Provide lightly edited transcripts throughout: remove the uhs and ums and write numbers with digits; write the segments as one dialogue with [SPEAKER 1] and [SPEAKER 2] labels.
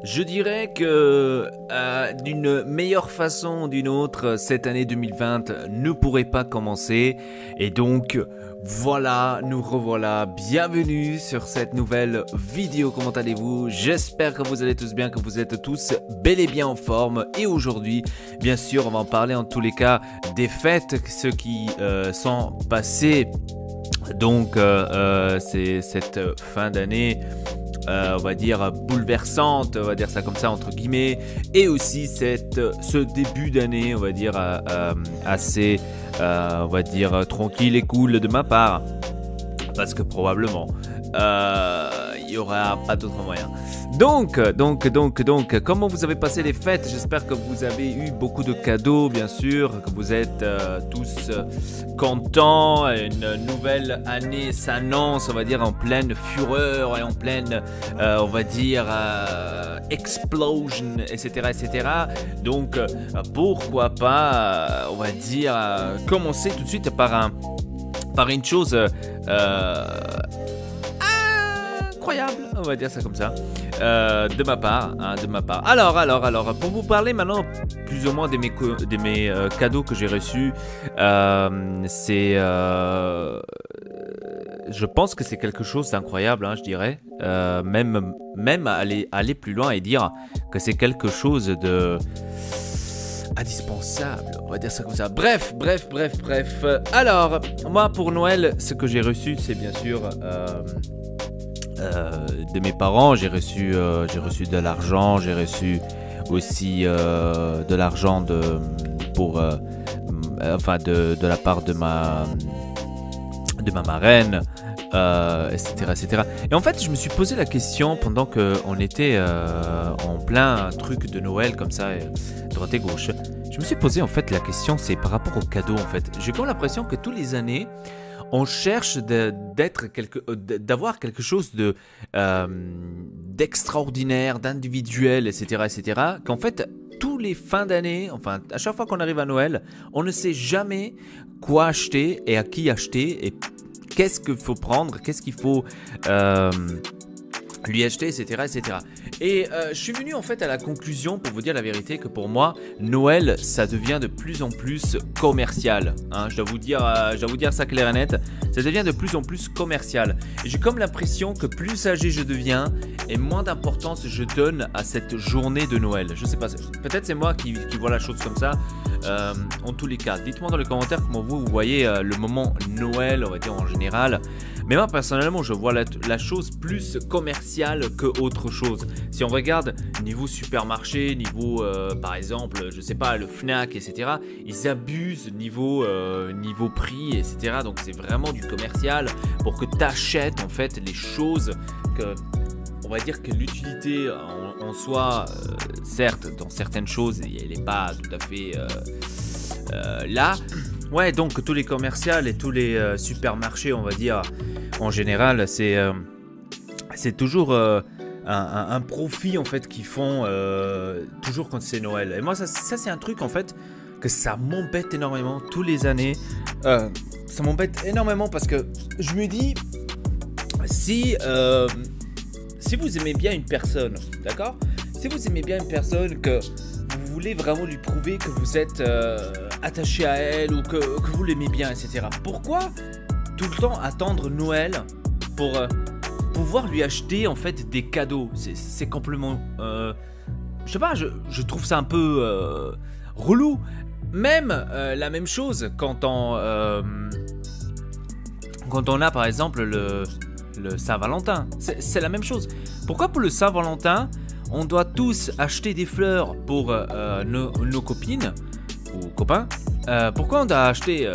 [SPEAKER 1] Je dirais que d'une meilleure façon d'une autre, cette année 2020 ne pourrait pas commencer. Et donc, voilà, nous revoilà. Bienvenue sur cette nouvelle vidéo. Comment allez-vous? J'espère que vous allez tous bien, que vous êtes tous bel et bien en forme. Et aujourd'hui, bien sûr, on va en parler en tous les cas des fêtes, ceux qui sont passés. Donc, c'est cette fin d'année. On va dire bouleversante, on va dire ça comme ça entre guillemets, et aussi ce début d'année, on va dire assez, on va dire tranquille et cool de ma part, parce que probablement il y aura pas d'autre moyen. Donc, comment vous avez passé les fêtes? J'espère que vous avez eu beaucoup de cadeaux, bien sûr, que vous êtes tous contents. Une nouvelle année s'annonce, on va dire, en pleine fureur et en pleine, on va dire, explosion, etc., etc. Donc, pourquoi pas, on va dire, commencer tout de suite par une chose incroyable, on va dire ça comme ça, de ma part. Alors, pour vous parler maintenant plus ou moins de mes cadeaux que j'ai reçus, je pense que c'est quelque chose d'incroyable, hein, je dirais, même aller plus loin et dire que c'est quelque chose de indispensable, on va dire ça comme ça. Bref. Alors, moi pour Noël, ce que j'ai reçu, c'est bien sûr de mes parents. J'ai reçu de l'argent, j'ai reçu aussi de l'argent de la part de ma marraine, etc. Et en fait, je me suis posé la question pendant qu'on était en plein truc de Noël comme ça, droite et gauche. Je me suis posé en fait la question, c'est par rapport aux cadeaux en fait. J'ai comme l'impression que tous les années, on cherche d'avoir quelque chose d'extraordinaire, d'individuel, etc. Qu'en fait, tous les fins d'année, enfin, à chaque fois qu'on arrive à Noël, on ne sait jamais quoi acheter et à qui acheter et qu'est-ce qu'il faut prendre, qu'est-ce qu'il faut lui acheter, etc. Et je suis venu en fait à la conclusion, pour vous dire la vérité, que pour moi, Noël, ça devient de plus en plus commercial. Hein, je dois vous dire ça clair et net, ça devient de plus en plus commercial. Et j'ai comme l'impression que plus âgé je deviens et moins d'importance je donne à cette journée de Noël. Je sais pas, peut-être c'est moi qui vois la chose comme ça. En tous les cas, dites-moi dans les commentaires comment vous voyez le moment Noël, on va dire en général. Mais moi personnellement, je vois la chose plus commerciale que autre chose. Si on regarde niveau supermarché, niveau par exemple, je sais pas, le Fnac, etc. Ils abusent niveau prix, etc. Donc c'est vraiment du commercial pour que tu achètes en fait les choses que, on va dire que l'utilité en soi, certes, dans certaines choses, elle n'est pas tout à fait là. Ouais, donc tous les commerciaux et tous les supermarchés, on va dire, en général, c'est toujours un profit en fait qu'ils font toujours quand c'est Noël. Et moi, ça c'est un truc en fait que ça m'embête énormément tous les années. Ça m'embête énormément parce que je me dis, si vous aimez bien une personne, d'accord? Si vous aimez bien une personne, que vous voulez vraiment lui prouver que vous êtes attaché à elle ou que vous l'aimez bien, etc. Pourquoi tout le temps attendre Noël pour pouvoir lui acheter en fait des cadeaux? C'est complètement... je sais pas, je trouve ça un peu relou. Même la même chose quand on a par exemple le Saint-Valentin. C'est la même chose. Pourquoi pour le Saint-Valentin, on doit tous acheter des fleurs pour nos copines ou copains? Pourquoi on doit acheter...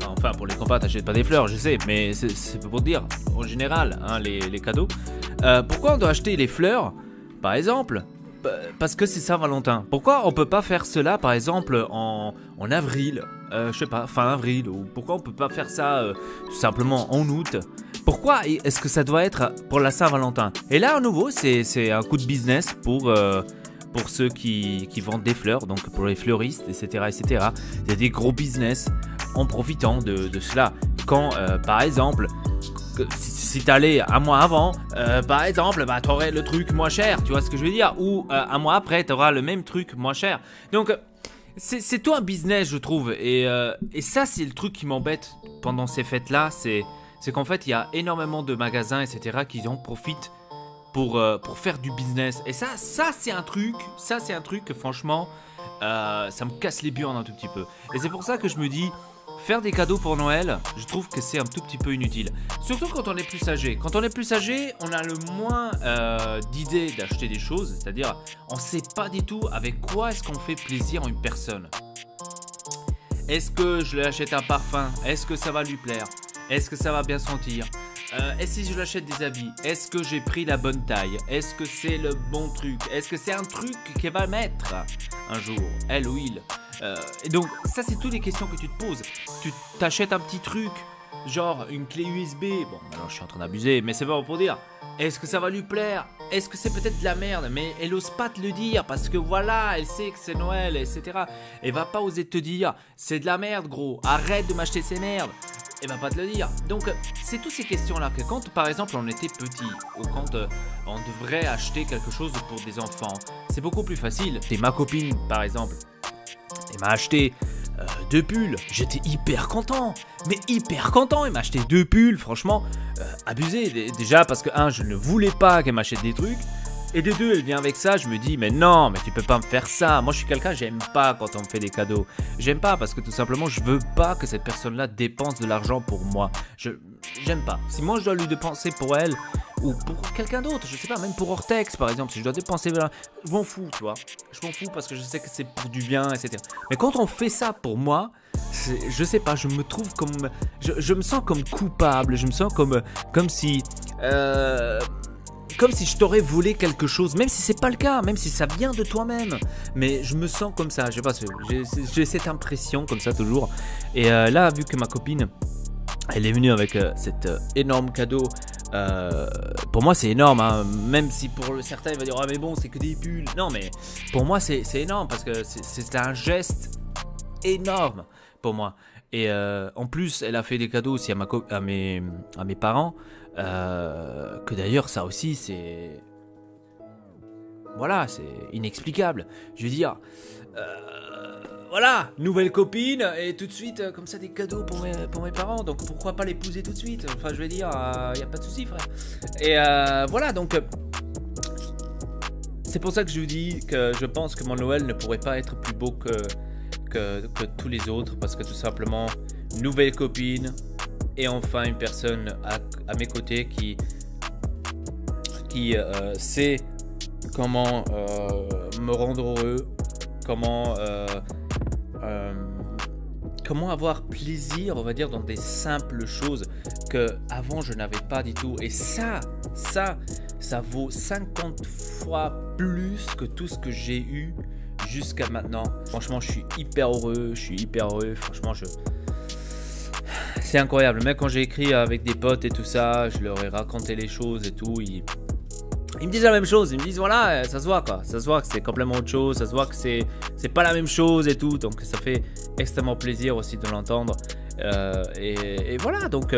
[SPEAKER 1] enfin, pour les copains, t'achètes pas des fleurs, je sais, mais c'est pour dire, en général, hein, les cadeaux. Pourquoi on doit acheter les fleurs, par exemple? Parce que c'est Saint-Valentin. Pourquoi on peut pas faire cela, par exemple, en avril, je sais pas, fin avril, ou pourquoi on peut pas faire ça tout simplement en août? Pourquoi est-ce que ça doit être pour la Saint-Valentin? Et là, à nouveau, c'est un coup de business pour ceux qui vendent des fleurs, donc pour les fleuristes, etc. C'est des gros business en profitant de cela. Quand, par exemple, Si t'allais un mois avant, par exemple, bah, t'aurais le truc moins cher, tu vois ce que je veux dire? Ou un mois après, t'auras le même truc moins cher. Donc, c'est tout un business, je trouve. Et ça, c'est le truc qui m'embête pendant ces fêtes-là. C'est qu'en fait, il y a énormément de magasins, etc., qui en profitent pour faire du business. Et ça c'est un truc que franchement, ça me casse les burnes un tout petit peu. Et c'est pour ça que je me dis, faire des cadeaux pour Noël, je trouve que c'est un tout petit peu inutile. Surtout quand on est plus âgé. Quand on est plus âgé, on a le moins d'idées d'acheter des choses. C'est-à-dire, on ne sait pas du tout avec quoi est-ce qu'on fait plaisir à une personne. Est-ce que je lui achète un parfum? Est-ce que ça va lui plaire? Est-ce que ça va bien sentir? Est-ce que je lui achète des habits? Est-ce que j'ai pris la bonne taille? Est-ce que c'est le bon truc? Est-ce que c'est un truc qu'elle va mettre un jour, elle ou il? Et donc ça, c'est toutes les questions que tu te poses. Tu t'achètes un petit truc, genre une clé USB. Bon, maintenant je suis en train d'abuser, mais c'est pas pour dire. Est-ce que ça va lui plaire? Est-ce que c'est peut-être de la merde? Mais elle ose pas te le dire parce que voilà, elle sait que c'est Noël, etc. Elle va pas oser te dire, c'est de la merde gros, arrête de m'acheter ces merdes. Elle va pas te le dire. Donc c'est toutes ces questions-là que quand par exemple on était petit ou quand on devrait acheter quelque chose pour des enfants, c'est beaucoup plus facile. C'est ma copine par exemple. Elle m'a acheté 2 pulls. J'étais hyper content. Mais hyper content. Elle m'a acheté 2 pulls. Franchement, abusé. Déjà parce que, je ne voulais pas qu'elle m'achète des trucs. Et de deux, elle vient avec ça. Je me dis, mais non, mais tu peux pas me faire ça. Moi, je suis quelqu'un, j'aime pas quand on me fait des cadeaux. J'aime pas parce que tout simplement, je veux pas que cette personne-là dépense de l'argent pour moi. J'aime pas. Si moi, je dois lui dépenser pour elle ou pour quelqu'un d'autre, je sais pas, même pour Ortex par exemple, si je dois dépenser, je m'en fous, tu vois. Je m'en fous parce que je sais que c'est pour du bien, etc. Mais quand on fait ça pour moi, je sais pas, je me trouve comme, je me sens comme coupable, je me sens comme si, comme si je t'aurais volé quelque chose, même si c'est pas le cas, même si ça vient de toi-même. Mais je me sens comme ça, je sais pas, j'ai cette impression comme ça toujours. Et là, vu que ma copine, elle est venue avec cet énorme cadeau. Pour moi c'est énorme, hein. Même si pour certains il va dire ah mais bon c'est que des pulls. Non mais pour moi c'est énorme parce que c'est un geste énorme pour moi. Et en plus elle a fait des cadeaux aussi à mes parents, que d'ailleurs ça aussi c'est, voilà, c'est inexplicable. Je veux dire, voilà, nouvelle copine et tout de suite comme ça des cadeaux pour mes parents. Donc pourquoi pas l'épouser tout de suite? Enfin je veux dire, y a pas de souci frère. Et voilà, donc c'est pour ça que je vous dis que je pense que mon Noël ne pourrait pas être plus beau que tous les autres, parce que tout simplement nouvelle copine et enfin une personne à mes côtés qui sait comment me rendre heureux, comment avoir plaisir, on va dire, dans des simples choses que avant je n'avais pas du tout. Et ça vaut 50 fois plus que tout ce que j'ai eu jusqu'à maintenant. Franchement, je suis hyper heureux, franchement, c'est incroyable. Même quand j'ai écrit avec des potes et tout ça, je leur ai raconté les choses et tout, ils me disent la même chose. Ils me disent voilà, ça se voit quoi, ça se voit que c'est complètement autre chose, ça se voit que c'est pas la même chose et tout. Donc ça fait extrêmement plaisir aussi de l'entendre. Et voilà, donc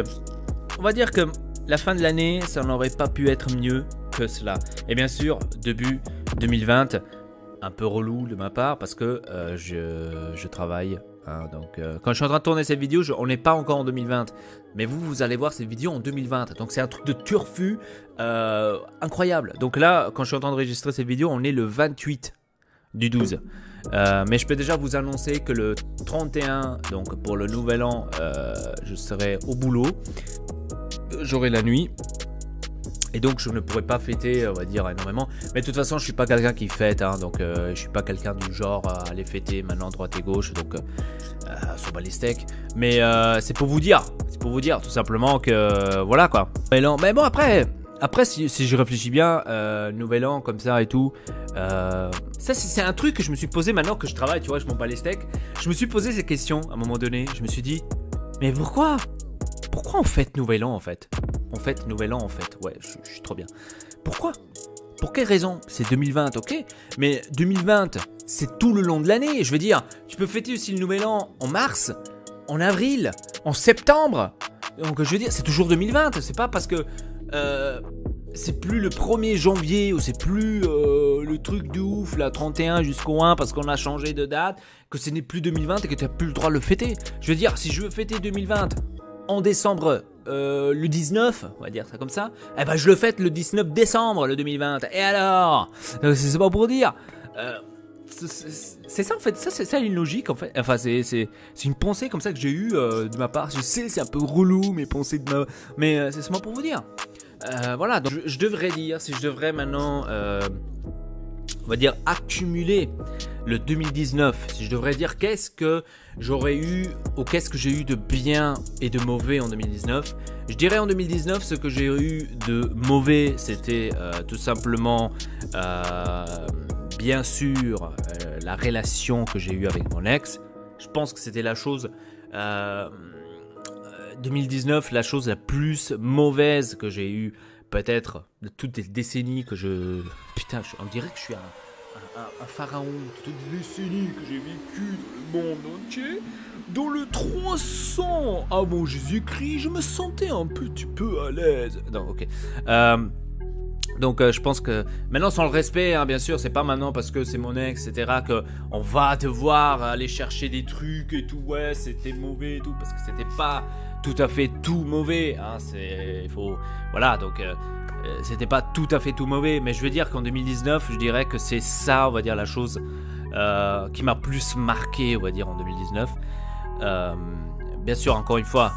[SPEAKER 1] on va dire que la fin de l'année, ça n'aurait pas pu être mieux que cela. Et bien sûr, début 2020, un peu relou de ma part parce que je travaille. Hein, donc quand je suis en train de tourner cette vidéo, on n'est pas encore en 2020. Mais vous allez voir cette vidéo en 2020. Donc c'est un truc de turfu incroyable. Donc là, quand je suis en train d'enregistrer cette vidéo, on est le 28 du 12. Mais je peux déjà vous annoncer que le 31, donc pour le nouvel an, je serai au boulot. J'aurai la nuit. Et donc je ne pourrais pas fêter, on va dire, énormément. Mais de toute façon, je suis pas quelqu'un qui fête, hein, donc je suis pas quelqu'un du genre à aller fêter maintenant droite et gauche, donc sur bas les steaks. Mais c'est pour vous dire tout simplement que voilà quoi. Mais bon après si je réfléchis bien, nouvel an comme ça et tout, ça c'est un truc que je me suis posé maintenant que je travaille, tu vois, je m'en bats les steaks. Je me suis posé ces questions à un moment donné. Je me suis dit, mais pourquoi on fête nouvel an en fait? On fête nouvel an en fait, ouais, je suis trop bien. Pourquoi? Pour quelle raison? C'est 2020, ok, mais 2020, c'est tout le long de l'année. Je veux dire, tu peux fêter aussi le nouvel an en mars, en avril, en septembre. Donc je veux dire, c'est toujours 2020, c'est pas parce que c'est plus le 1er janvier ou c'est plus le truc de ouf, la 31 jusqu'au 1 parce qu'on a changé de date, que ce n'est plus 2020 et que tu n'as plus le droit de le fêter. Je veux dire, si je veux fêter 2020 en décembre, le 19, on va dire ça comme ça, eh ben je le fête le 19 décembre, le 2020. Et alors, c'est pas pour dire. C'est ça en fait, ça c'est ça une logique en fait. Enfin c'est une pensée comme ça que j'ai eue de ma part. Je sais c'est un peu relou mes pensées de ma, mais c'est seulement pour vous dire. Voilà, donc je devrais dire, si je devrais maintenant, on va dire accumuler le 2019, si je devrais dire qu'est-ce que j'aurais eu ou qu'est-ce que j'ai eu de bien et de mauvais en 2019, je dirais en 2019 ce que j'ai eu de mauvais c'était tout simplement bien sûr la relation que j'ai eue avec mon ex. Je pense que c'était la chose 2019, la chose la plus mauvaise que j'ai eue peut-être de toutes les décennies que je... Putain, on dirait que je suis un pharaon de toutes les décennies que j'ai vécu dans le monde entier. Dans le 300 avant Jésus-Christ, je me sentais un petit peu à l'aise. Non, ok. Donc je pense que maintenant sans le respect, hein, bien sûr, c'est pas maintenant parce que c'est mon ex, etc. que on va devoir aller chercher des trucs et tout. Ouais, c'était mauvais et tout parce que c'était pas tout à fait tout mauvais. Hein, il faut voilà donc c'était pas tout à fait tout mauvais. Mais je veux dire qu'en 2019, je dirais que c'est ça, on va dire la chose qui m'a plus marqué, on va dire en 2019. Bien sûr, encore une fois.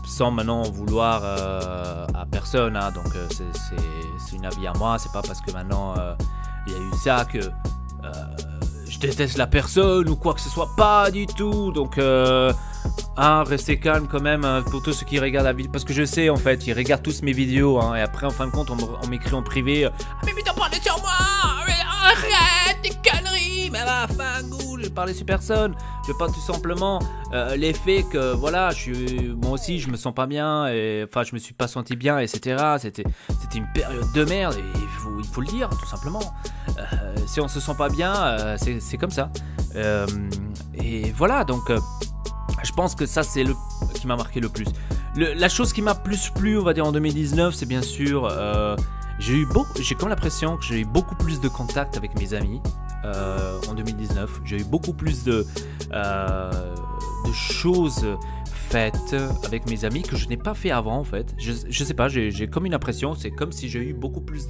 [SPEAKER 1] Sans maintenant vouloir à personne, hein, donc c'est une avis à moi, c'est pas parce que maintenant il y a eu ça que je déteste la personne ou quoi que ce soit, pas du tout, donc restez calme quand même pour tous ceux qui regardent la vidéo, parce que je sais en fait, ils regardent tous mes vidéos, hein, et après en fin de compte on m'écrit en privé mais putain parlez sur moi, arrête tes conneries, mais va fangou, je parlais sur personne, je parle tout simplement l'effet que voilà, moi aussi je me sens pas bien, et enfin je me suis pas senti bien, etc. C'était une période de merde, et il faut le dire tout simplement. Si on se sent pas bien, c'est comme ça. Et voilà, donc je pense que ça c'est le qui m'a marqué le plus. La chose qui m'a plus plu, on va dire en 2019, c'est bien sûr j'ai comme l'impression que j'ai eu beaucoup plus de contacts avec mes amis en 2019. J'ai eu beaucoup plus de choses faites avec mes amis que je n'ai pas fait avant en fait. Je sais pas, j'ai comme une impression, c'est comme si j'ai eu beaucoup plus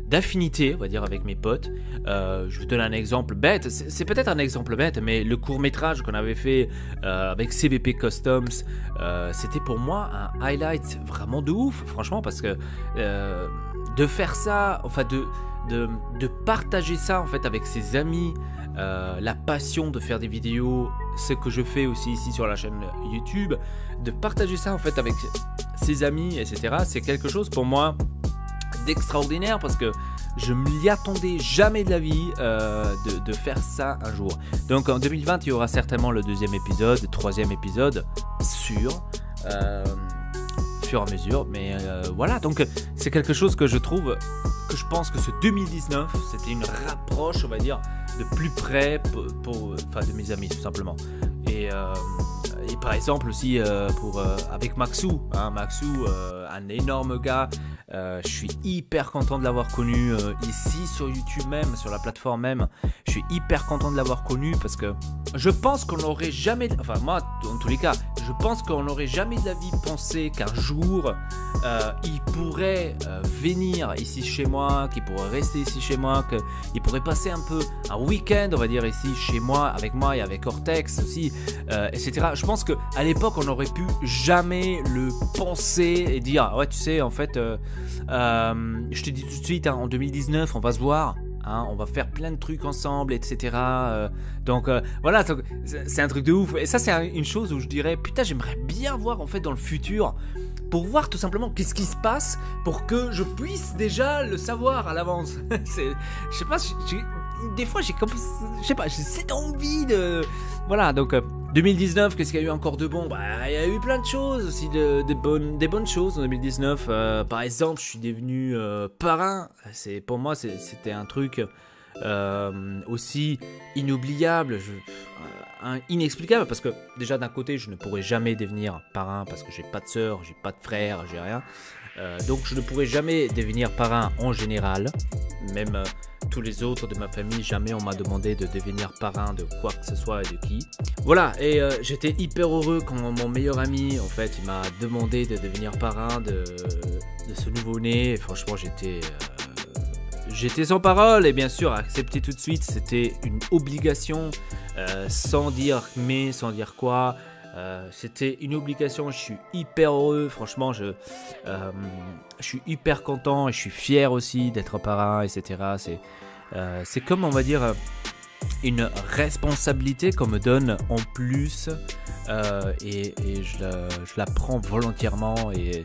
[SPEAKER 1] d'affinité, on va dire, avec mes potes. Je vais te donner un exemple bête, c'est peut-être un exemple bête, mais le court-métrage qu'on avait fait avec CVP Customs, c'était pour moi un highlight vraiment de ouf, franchement, parce que de faire ça, enfin de partager ça en fait avec ses amis, la passion de faire des vidéos, ce que je fais aussi ici sur la chaîne YouTube, de partager ça en fait avec ses amis, etc. C'est quelque chose pour moi d'extraordinaire parce que je m'y attendais jamais de la vie de faire ça un jour. Donc en 2020 il y aura certainement le 2e épisode, le 3e épisode sûr, fur et à mesure, mais voilà, donc c'est quelque chose que je trouve, que je pense que ce 2019 c'était une rapproche, on va dire, de plus près de mes amis tout simplement. Et par exemple aussi avec Maxou, hein, Maxou, un énorme gars. Je suis hyper content de l'avoir connu ici sur YouTube même, sur la plateforme même. Je suis hyper content de l'avoir connu parce que je pense qu'on n'aurait jamais, enfin moi en tous les cas, je pense qu'on n'aurait jamais de la vie pensé qu'un jour il pourrait venir ici chez moi, qu'il pourrait rester ici chez moi, qu'il pourrait passer un peu un week-end, on va dire, ici chez moi, avec moi et avec Ortex aussi, etc. Je pense qu'à l'époque on n'aurait pu jamais le penser et dire ouais tu sais en fait je te dis tout de suite, hein, en 2019 on va se voir, hein, on va faire plein de trucs ensemble, etc. Donc voilà, c'est un truc de ouf. Et ça c'est une chose où je dirais putain j'aimerais bien voir en fait dans le futur, pour voir tout simplement qu'est-ce qui se passe, pour que je puisse déjà le savoir à l'avance. Je sais pas, des fois j'ai comme, je sais pas, j'ai cette envie de, voilà. Donc 2019, qu'est-ce qu'il y a eu encore de bon? Bah, il y a eu plein de choses aussi, des bonnes choses en 2019. Par exemple, je suis devenu parrain. Pour moi, c'était un truc aussi inoubliable. inexplicable parce que déjà d'un côté je ne pourrais jamais devenir parrain parce que j'ai pas de sœur, j'ai pas de frère, j'ai rien. Donc je ne pourrais jamais devenir parrain en général. Même tous les autres de ma famille, jamais on m'a demandé de devenir parrain de quoi que ce soit et de qui. Voilà, et j'étais hyper heureux quand mon meilleur ami, en fait, il m'a demandé de devenir parrain de ce nouveau-né. Et franchement, j'étais sans parole et bien sûr, accepter tout de suite, c'était une obligation, sans dire mais, sans dire quoi. C'était une obligation, je suis hyper heureux, franchement, je suis hyper content et je suis fier aussi d'être parrain, etc. C'est comme, on va dire, une responsabilité qu'on me donne en plus et je la prends volontairement. Et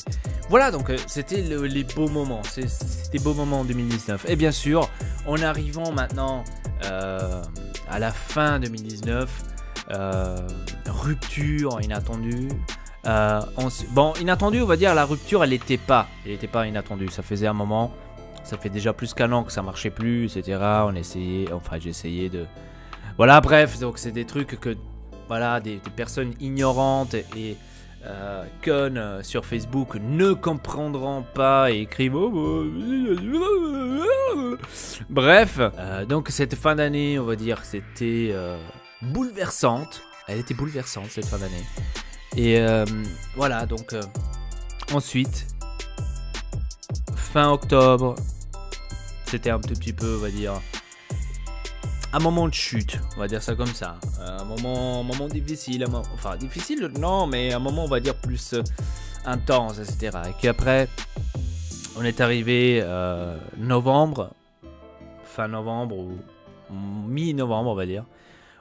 [SPEAKER 1] voilà, donc c'était les beaux moments, c'était beaux moments en 2019. Et bien sûr, en arrivant maintenant à la fin 2019, rupture inattendue. Bon, inattendue, on va dire, la rupture, elle n'était pas inattendue. Ça faisait un moment, ça fait déjà plus qu'un an que ça marchait plus, etc. On essayait, enfin, j'ai essayé de. Voilà, bref, donc c'est des trucs que, voilà, des personnes ignorantes et connes sur Facebook ne comprendront pas et écrivent. Bref, donc cette fin d'année, on va dire, c'était bouleversante. Elle était bouleversante cette fin d'année. Et voilà, donc ensuite, fin octobre, c'était un tout petit peu, on va dire, un moment de chute, on va dire ça comme ça. Un moment difficile, enfin difficile, non, mais un moment, on va dire, plus intense, etc. Et puis après, on est arrivé novembre, fin novembre ou mi-novembre, on va dire,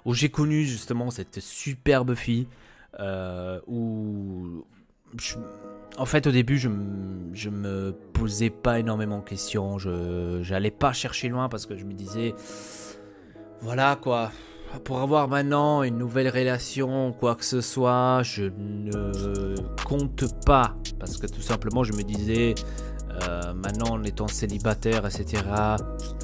[SPEAKER 1] où j'ai connu justement cette superbe fille où en fait au début je me posais pas énormément de questions, j'allais pas chercher loin parce que je me disais voilà quoi, pour avoir maintenant une nouvelle relation, quoi que ce soit, je ne compte pas parce que tout simplement je me disais maintenant en étant célibataire, etc.,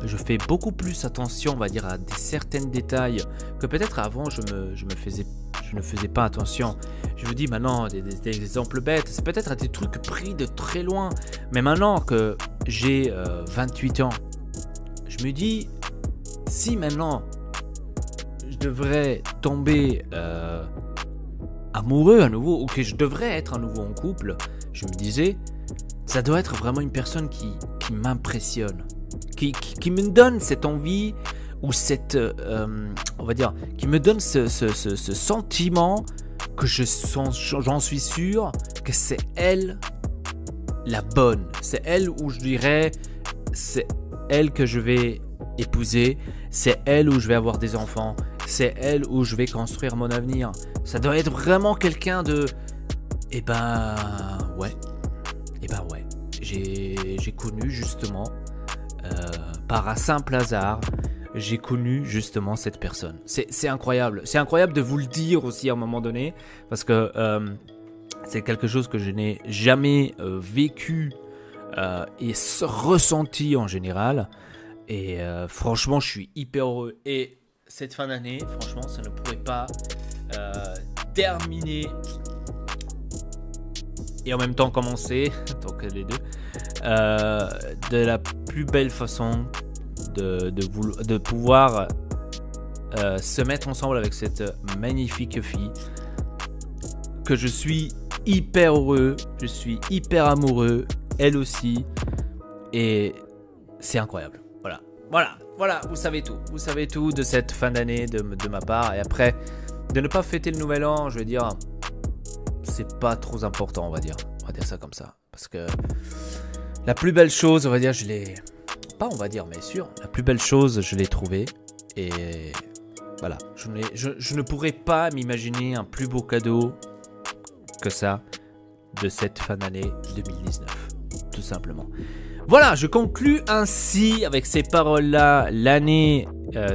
[SPEAKER 1] je fais beaucoup plus attention, on va dire, à certains détails que peut-être avant je ne faisais pas attention. Je vous dis maintenant des exemples bêtes, c'est peut-être à des trucs pris de très loin, mais maintenant que j'ai 28 ans, je me dis, si maintenant je devrais tomber amoureux à nouveau, ou que je devrais être à nouveau en couple, je me disais, ça doit être vraiment une personne qui m'impressionne, qui me donne cette envie ou cette, on va dire, qui me donne ce sentiment que j'en suis sûr que c'est elle la bonne. C'est elle où je dirais, c'est elle que je vais épouser, c'est elle où je vais avoir des enfants, c'est elle où je vais construire mon avenir. Ça doit être vraiment quelqu'un de... Eh ben ouais. J'ai connu justement, par un simple hasard, j'ai connu justement cette personne. C'est incroyable. C'est incroyable de vous le dire aussi à un moment donné, parce que c'est quelque chose que je n'ai jamais vécu et ressenti en général. Et franchement, je suis hyper heureux. Et cette fin d'année, franchement, ça ne pourrait pas terminer et en même temps commencer, donc les deux, de la plus belle façon de pouvoir se mettre ensemble avec cette magnifique fille que je suis hyper heureux, je suis hyper amoureux, elle aussi, et c'est incroyable. Voilà, vous savez tout de cette fin d'année de ma part. Et après, de ne pas fêter le nouvel an, je veux dire, c'est pas trop important, on va dire ça comme ça, parce que la plus belle chose, on va dire, mais sûr, la plus belle chose, je l'ai trouvée. Et voilà, je ne pourrais pas m'imaginer un plus beau cadeau que ça de cette fin d'année 2019, tout simplement. Voilà, je conclus ainsi avec ces paroles-là l'année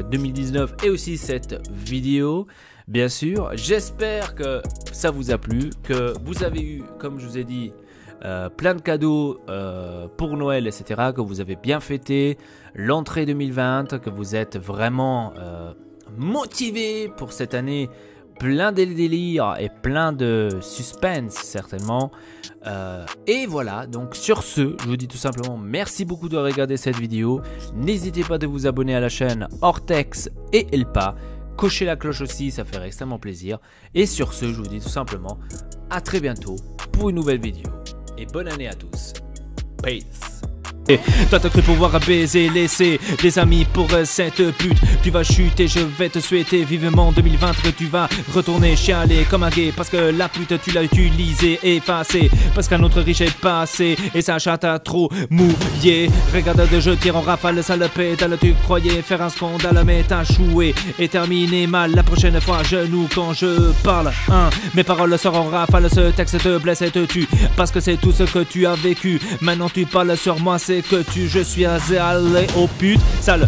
[SPEAKER 1] 2019 et aussi cette vidéo. Bien sûr, j'espère que ça vous a plu, que vous avez eu, comme je vous ai dit, plein de cadeaux pour Noël, etc., que vous avez bien fêté l'entrée 2020, que vous êtes vraiment motivé pour cette année, plein de délire et plein de suspense certainement. Et voilà, donc sur ce, je vous dis tout simplement merci beaucoup de regarder cette vidéo. N'hésitez pas de vous abonner à la chaîne Ortex et Elpa. Cochez la cloche aussi, ça fait extrêmement plaisir. Et sur ce, je vous dis tout simplement à très bientôt pour une nouvelle vidéo. Et bonne année à tous. Peace. Toi t'as cru pouvoir baiser, laisser des amis pour cette pute. Tu vas chuter, je vais te souhaiter vivement 2020 que tu vas retourner chialer comme un gay. Parce que la pute tu l'as utilisée, effacée. Parce qu'un autre riche est passé et sa chatte a trop mouillé. Regarde de je tire en rafale, sale pétale. Tu croyais faire un scandale mais t'as choué et terminé mal. La prochaine fois genou quand je parle, hein. Mes paroles sortent en rafale, ce texte te blesse et te tue. Parce que c'est tout ce que tu as vécu. Maintenant tu parles sur moi, c'est que je suis allé au pute. Sale,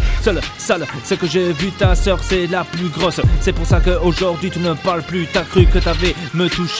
[SPEAKER 1] ce que j'ai vu ta sœur c'est la plus grosse. C'est pour ça qu'aujourd'hui tu ne parles plus. T'as cru que t'avais me touché.